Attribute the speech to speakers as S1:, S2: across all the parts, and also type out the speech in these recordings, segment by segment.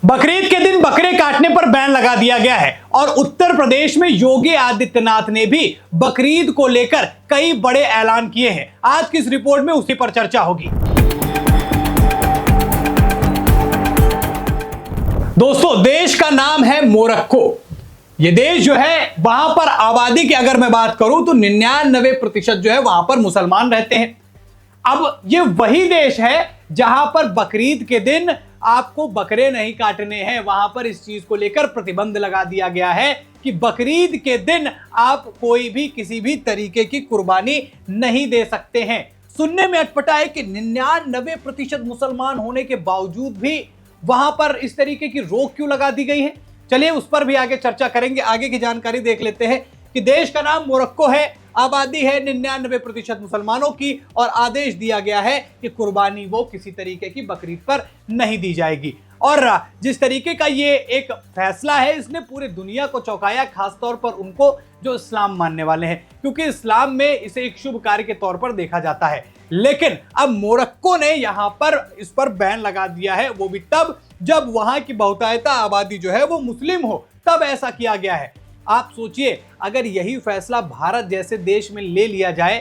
S1: बकरीद के दिन बकरे काटने पर बैन लगा दिया गया है और उत्तर प्रदेश में योगी आदित्यनाथ ने भी बकरीद को लेकर कई बड़े ऐलान किए हैं। आज की इस रिपोर्ट में उसी पर चर्चा होगी। दोस्तों, देश का नाम है मोरक्को। यह देश जो है, वहां पर आबादी की अगर मैं बात करूं तो 99% जो है वहां पर मुसलमान रहते हैं। अब ये वही देश है जहां पर बकरीद के दिन आपको बकरे नहीं काटने हैं। वहां पर इस चीज को लेकर प्रतिबंध लगा दिया गया है कि बकरीद के दिन आप कोई भी किसी भी तरीके की कुर्बानी नहीं दे सकते हैं। सुनने में अटपटा है कि 99% मुसलमान होने के बावजूद भी वहां पर इस तरीके की रोक क्यों लगा दी गई है। चलिए उस पर भी आगे चर्चा करेंगे। आगे की जानकारी देख लेते हैं कि देश का नाम मोरक्को है, आबादी है 99% मुसलमानों की और आदेश दिया गया है कि कुर्बानी वो किसी तरीके की बकरीद पर नहीं दी जाएगी। और जिस तरीके का ये एक फैसला है, इसने पूरी दुनिया को चौंकाया, खासतौर पर उनको जो इस्लाम मानने वाले हैं, क्योंकि इस्लाम में इसे एक शुभ कार्य के तौर पर देखा जाता है। लेकिन अब मोरक्को ने यहां पर इस पर बैन लगा दिया है, वो भी तब जब वहां की बहुतायता आबादी जो है वो मुस्लिम हो, तब ऐसा किया गया है। आप सोचिए, अगर यही फैसला भारत जैसे देश में ले लिया जाए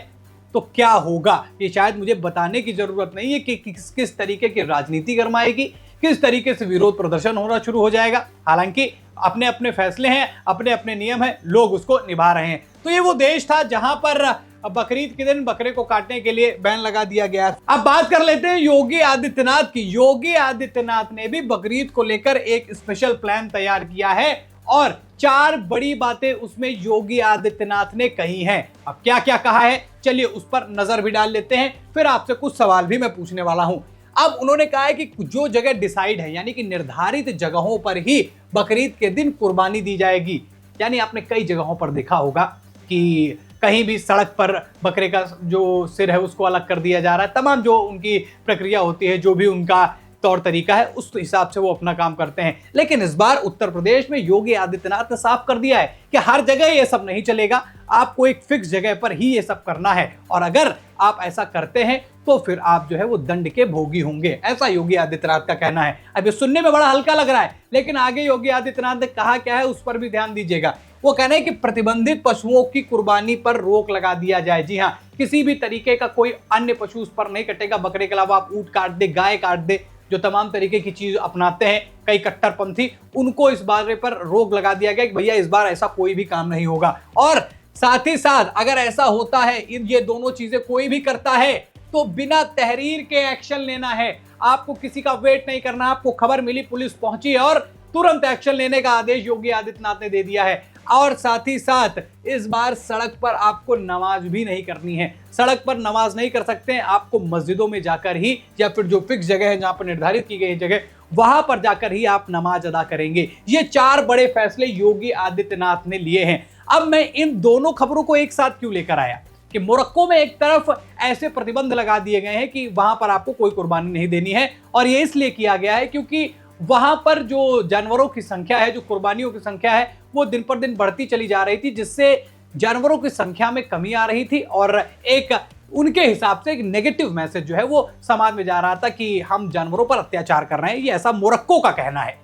S1: तो क्या होगा। ये शायद मुझे बताने की जरूरत नहीं है कि किस तरीके की राजनीति गरमाएगी, किस तरीके से विरोध प्रदर्शन होना शुरू हो जाएगा। हालांकि अपने अपने फैसले हैं, अपने अपने नियम हैं, लोग उसको निभा रहे हैं। तो ये वो देश था जहां पर बकरीद के दिन बकरे को काटने के लिए बैन लगा दिया गया। अब बात कर लेते हैं योगी आदित्यनाथ की। योगी आदित्यनाथ ने भी बकरीद को लेकर एक स्पेशल प्लान तैयार किया है और 4 बड़ी बातें उसमें योगी आदित्यनाथ ने कही हैं। अब क्या क्या कहा है, चलिए उस पर नजर भी डाल लेते हैं, फिर आपसे कुछ सवाल भी मैं पूछने वाला हूं। अब उन्होंने कहा है कि जो जगह डिसाइड है, यानी कि निर्धारित जगहों पर ही बकरीद के दिन कुर्बानी दी जाएगी। यानी आपने कई जगहों पर देखा होगा कि कहीं भी सड़क पर बकरे का जो सिर है उसको अलग कर दिया जा रहा है। तमाम जो उनकी प्रक्रिया होती है, जो भी उनका तौर तरीका है, उस हिसाब से वो अपना काम करते हैं। लेकिन इस बार उत्तर प्रदेश में योगी आदित्यनाथ ने साफ कर दिया है कि हर जगह ये सब नहीं चलेगा, आपको एक फिक्स जगह पर ही ये सब करना है और अगर आप ऐसा करते हैं तो फिर आप जो है वो दंड के भोगी होंगे। ऐसा योगी आदित्यनाथ का कहना है। अब ये सुनने में बड़ा हल्का लग रहा है, लेकिन आगे योगी आदित्यनाथ ने कहा क्या है उस पर भी ध्यान दीजिएगा। वो कहना है कि प्रतिबंधित पशुओं की कुर्बानी पर रोक लगा दिया जाए। जी हाँ, किसी भी तरीके का कोई अन्य पशु उस पर नहीं कटेगा। बकरे के अलावा आप ऊंट काट दे, गाय काट दे, जो तमाम तरीके की चीज अपनाते हैं कई कट्टरपंथी, उनको इस बारे पर रोक लगा दिया गया कि भैया इस बार ऐसा कोई भी काम नहीं होगा। और साथ ही साथ अगर ऐसा होता है, ये दोनों चीजें कोई भी करता है तो बिना तहरीर के एक्शन लेना है। आपको किसी का वेट नहीं करना। आपको खबर मिली, पुलिस पहुंची और तुरंत एक्शन लेने का आदेश योगी आदित्यनाथ ने दे दिया है। और साथ ही साथ इस बार सड़क पर आपको नमाज भी नहीं करनी है। सड़क पर नमाज नहीं कर सकते हैं, आपको मस्जिदों में जाकर ही, या फिर जो फिक्स जगह है जहां पर निर्धारित की गई जगह, वहां पर जाकर ही आप नमाज अदा करेंगे। ये 4 बड़े फैसले योगी आदित्यनाथ ने लिए हैं। अब मैं इन दोनों खबरों को एक साथ क्यों लेकर आया कि मोरक्को में एक तरफ ऐसे प्रतिबंध लगा दिए गए हैं कि वहां पर आपको कोई कुर्बानी नहीं देनी है, और ये इसलिए किया गया है क्योंकि वहां पर जो जानवरों की संख्या है, जो कुर्बानियों की संख्या है, वो दिन पर दिन बढ़ती चली जा रही थी, जिससे जानवरों की संख्या में कमी आ रही थी और एक उनके हिसाब से एक नेगेटिव मैसेज जो है वो समाज में जा रहा था कि हम जानवरों पर अत्याचार कर रहे हैं। ये ऐसा मोरक्को का कहना है।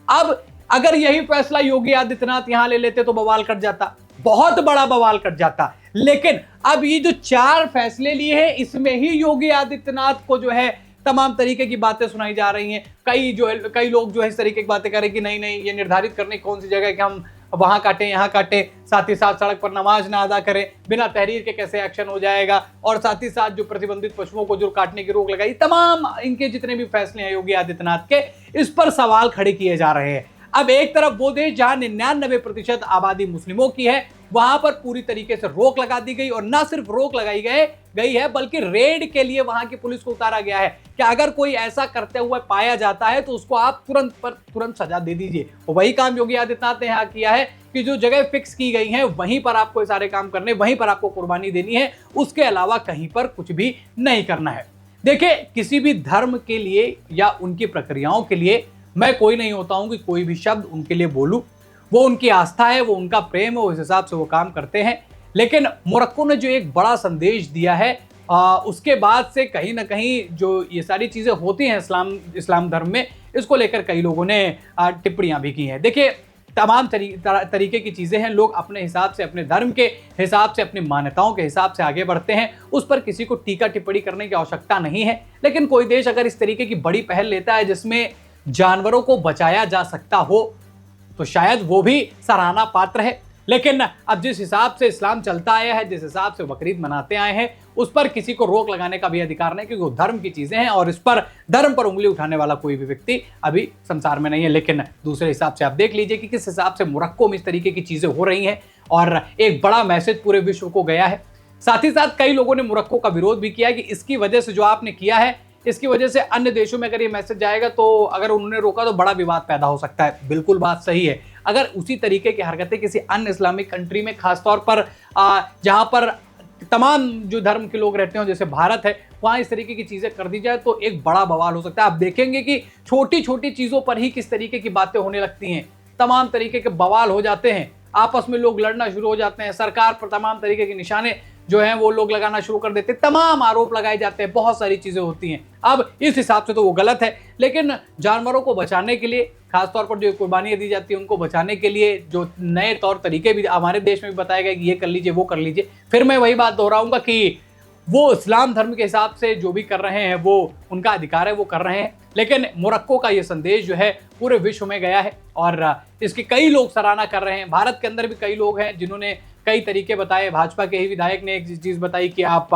S1: अब अगर यही फैसला योगी आदित्यनाथ यहां ले लेते तो बवाल कट जाता, बहुत बड़ा बवाल कट जाता। लेकिन अब ये जो 4 फैसले लिए हैं, इसमें ही योगी आदित्यनाथ को जो है तमाम तरीके की बातें सुनाई जा रही हैं। कई लोग जो है इस तरीके की बातें करें कि नहीं नहीं, ये निर्धारित करने कौन सी जगह है कि हम वहां काटें, यहाँ काटें, साथ ही साथ सड़क पर नमाज ना अदा करें, बिना तहरीर के कैसे एक्शन हो जाएगा, और साथ ही साथ जो प्रतिबंधित पशुओं को जो काटने की रोक लगाई, तमाम इनके जितने भी फैसले हैं योगी आदित्यनाथ के, इस पर सवाल खड़े किए जा रहे हैं। अब एक तरफ वो देश जहां 99% आबादी मुस्लिमों की है, वहां पर पूरी तरीके से रोक लगा दी गई, और ना सिर्फ रोक लगाई गई है बल्कि रेड के लिए वहां की पुलिस को उतारा गया है कि अगर कोई ऐसा करते हुए पाया जाता है तो उसको आप तुरंत सजा दे दीजिए। वही काम योगी आदित्यनाथ ने यहाँ किया है कि जो जगह फिक्स की गई है वहीं पर आपको ये सारे काम करने, वहीं पर आपको कुर्बानी देनी है, उसके अलावा कहीं पर कुछ भी नहीं करना है। देखिए, किसी भी धर्म के लिए या उनकी प्रक्रियाओं के लिए मैं कोई नहीं होता हूं कि कोई भी शब्द उनके लिए बोलूं। वो उनकी आस्था है, वो उनका प्रेम है, उस हिसाब से वो काम करते हैं। लेकिन मोरक्को ने जो एक बड़ा संदेश दिया है, उसके बाद से कहीं ना कहीं जो ये सारी चीज़ें होती हैं इस्लाम धर्म में, इसको लेकर कई लोगों ने टिप्पणियां भी की हैं। देखिए, तमाम तरीके की चीजें हैं, लोग अपने हिसाब से, अपने धर्म के हिसाब से, अपनी मान्यताओं के हिसाब से आगे बढ़ते हैं, उस पर किसी को टीका टिप्पणी करने की आवश्यकता नहीं है। लेकिन कोई देश अगर इस तरीके की बड़ी पहल लेता है जिसमें जानवरों को बचाया जा सकता हो तो शायद वो भी सराहना पात्र है। लेकिन अब जिस हिसाब से इस्लाम चलता आया है, जिस हिसाब से बकरीद मनाते आए हैं, उस पर किसी को रोक लगाने का भी अधिकार नहीं, क्योंकि वो धर्म की चीजें हैं और इस पर धर्म पर उंगली उठाने वाला कोई भी व्यक्ति अभी संसार में नहीं है। लेकिन दूसरे हिसाब से आप देख लीजिए कि किस हिसाब से मोरक्को में इस तरीके की चीजें हो रही हैं और एक बड़ा मैसेज पूरे विश्व को गया है। साथ ही साथ कई लोगों ने मोरक्को का विरोध भी किया कि इसकी वजह से जो आपने किया है, इसकी वजह से अन्य देशों में अगर ये मैसेज जाएगा तो अगर उन्होंने रोका तो बड़ा विवाद पैदा हो सकता है। बिल्कुल बात सही है। अगर उसी तरीके की हरकतें किसी अन्य इस्लामिक कंट्री में, खासतौर पर जहां पर तमाम जो धर्म के लोग रहते हो, जैसे भारत है, वहां इस तरीके की चीजें कर दी जाए तो एक बड़ा बवाल हो सकता है। आप देखेंगे कि छोटी छोटी चीजों पर ही किस तरीके की बातें होने लगती हैं, तमाम तरीके के बवाल हो जाते हैं, आपस में लोग लड़ना शुरू हो जाते हैं, सरकार पर तमाम तरीके के निशाने जो हैं वो लोग लगाना शुरू कर देते हैं, तमाम आरोप लगाए जाते हैं, बहुत सारी चीजें होती हैं। अब इस हिसाब से तो वो गलत है, लेकिन जानवरों को बचाने के लिए, खासतौर पर जो कुर्बानियां दी जाती है उनको बचाने के लिए जो नए तौर तरीके भी हमारे देश में भी बताया गया कि ये कर लीजिए, वो कर लीजिए, फिर मैं वही बात दोहराऊंगा कि वो इस्लाम धर्म के हिसाब से जो भी कर रहे हैं वो उनका अधिकार है, वो कर रहे हैं। लेकिन मोरक्को का ये संदेश जो है पूरे विश्व में गया है और इसकी कई लोग सराहना कर रहे हैं। भारत के अंदर भी कई लोग हैं जिन्होंने कई तरीके बताए। भाजपा के ही विधायक ने एक चीज बताई कि आप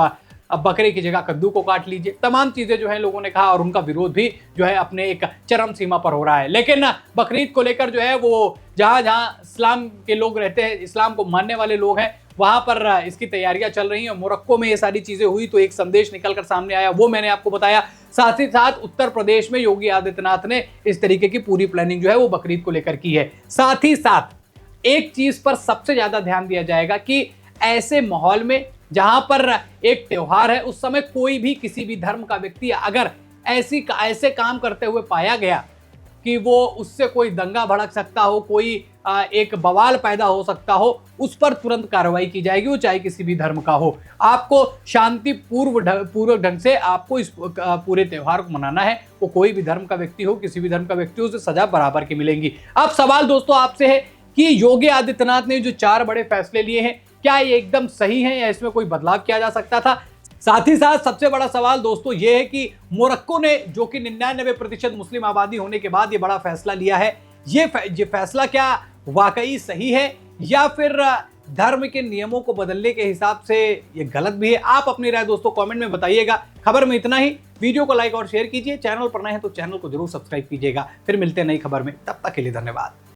S1: अब बकरे की जगह कद्दू को काट लीजिए। तमाम चीजें जो है लोगों ने कहा और उनका विरोध भी जो है अपने एक चरम सीमा पर हो रहा है। लेकिन बकरीद को लेकर जो है वो जहां जहां इस्लाम के लोग रहते हैं, इस्लाम को मानने वाले लोग हैं, वहां पर इसकी तैयारियां चल रही हैं। मोरक्को में ये सारी चीजें हुई तो एक संदेश निकलकर सामने आया, वो मैंने आपको बताया। साथ ही साथ उत्तर प्रदेश में योगी आदित्यनाथ ने इस तरीके की पूरी प्लानिंग जो है वो बकरीद को लेकर की है। साथ ही साथ एक चीज पर सबसे ज्यादा ध्यान दिया जाएगा कि ऐसे माहौल में जहां पर एक त्योहार है, उस समय कोई भी किसी भी धर्म का व्यक्ति अगर ऐसे काम करते हुए पाया गया कि वो उससे कोई दंगा भड़क सकता हो, कोई एक बवाल पैदा हो सकता हो, उस पर तुरंत कार्रवाई की जाएगी, वो चाहे किसी भी धर्म का हो। आपको शांति पूर्वक ढंग से आपको इस पूरे त्योहार को मनाना है। वो कोई भी धर्म का व्यक्ति हो, किसी भी धर्म का व्यक्ति हो, उसे सजा बराबर की मिलेगी। अब सवाल दोस्तों आपसे है कि योगी आदित्यनाथ ने जो 4 बड़े फैसले लिए हैं, क्या ये एकदम सही है या इसमें कोई बदलाव किया जा सकता था? साथ ही साथ सबसे बड़ा सवाल दोस्तों ये है कि मोरक्को ने, जो कि 99% मुस्लिम आबादी होने के बाद ये बड़ा फैसला लिया है, ये फैसला क्या वाकई सही है या फिर धर्म के नियमों को बदलने के हिसाब से ये गलत भी है? आप अपनी राय दोस्तों कमेंट में बताइएगा। खबर में इतना ही। वीडियो को लाइक और शेयर कीजिए। चैनल पर नए हैं तो चैनल को जरूर सब्सक्राइब कीजिएगा। फिर मिलते हैं नई खबर में, तब तक के लिए धन्यवाद।